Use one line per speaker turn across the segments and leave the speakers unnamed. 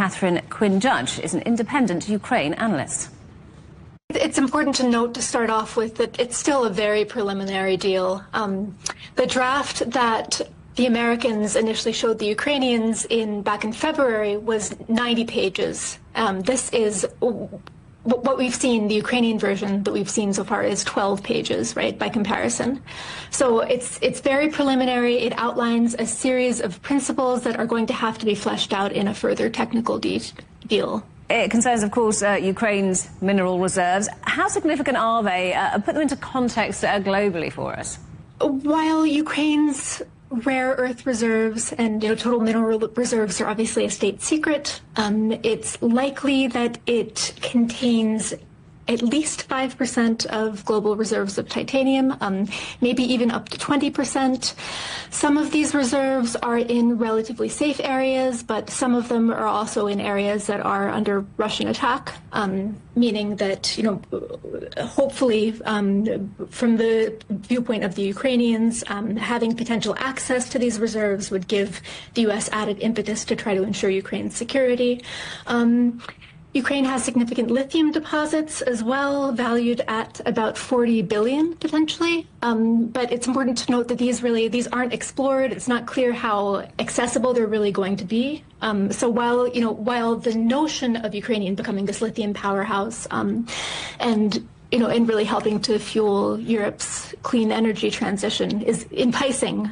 Katharine Quinn-Judge is an independent Ukraine analyst.
It's important to note to start off with that it's still a very preliminary deal. The draft that the Americans initially showed the Ukrainians back in February was 90 pages. This is what we've seen. The Ukrainian version that we've seen so far is 12 pages, right, by comparison. So it's very preliminary. It outlines a series of principles that are going to have to be fleshed out in a further technical deal.
It concerns, of course, Ukraine's mineral reserves. How significant are they? Put them into context globally for us.
While Ukraine's rare earth reserves and total mineral reserves are obviously a state secret, it's likely that it contains at least 5% of global reserves of titanium, maybe even up to 20%. Some of these reserves are in relatively safe areas, but some of them are also in areas that are under Russian attack, meaning that, hopefully, from the viewpoint of the Ukrainians, having potential access to these reserves would give the U.S. added impetus to try to ensure Ukraine's security. Ukraine has significant lithium deposits as well, valued at about 40 billion potentially. But it's important to note that these aren't explored. It's not clear how accessible they're really going to be. So while the notion of Ukraine becoming this lithium powerhouse and really helping to fuel Europe's clean energy transition is enticing,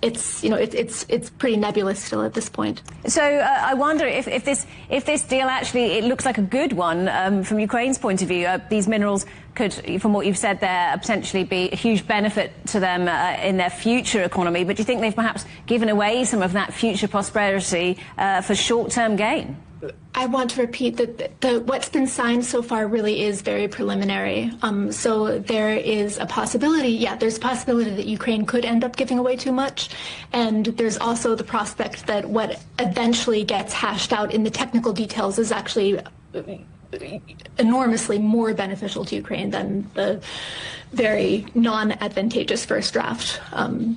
it's pretty nebulous still at this point.
So I wonder if this deal actually, it looks like a good one from Ukraine's point of view. These minerals could, from what you've said there, potentially be a huge benefit to them in their future economy. But do you think they've perhaps given away some of that future prosperity for short-term gain?
I want to repeat that what's been signed so far really is very preliminary. So there is a possibility, there's a possibility that Ukraine could end up giving away too much. And there's also the prospect that what eventually gets hashed out in the technical details is actually enormously more beneficial to Ukraine than the very non-advantageous first draft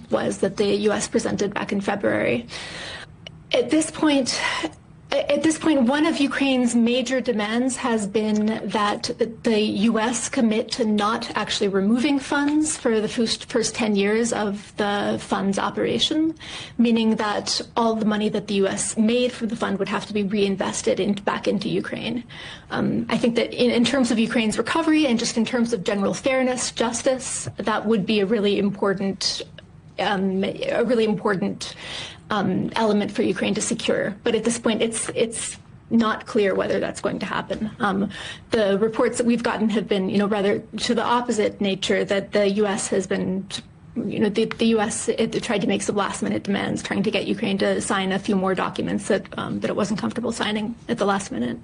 was that the U.S. presented back in February. At this point, one of Ukraine's major demands has been that the U.S. commit to not actually removing funds for the first 10 years of the fund's operation, meaning that all the money that the U.S. made for the fund would have to be reinvested back into Ukraine. I think that in terms of Ukraine's recovery and just in terms of general fairness, justice, that would be a really important element for Ukraine to secure. But at this point, it's not clear whether that's going to happen. The reports that we've gotten have been, rather to the opposite nature, that the U.S. has been, the U.S. tried to make some last-minute demands, trying to get Ukraine to sign a few more documents that it wasn't comfortable signing at the last minute.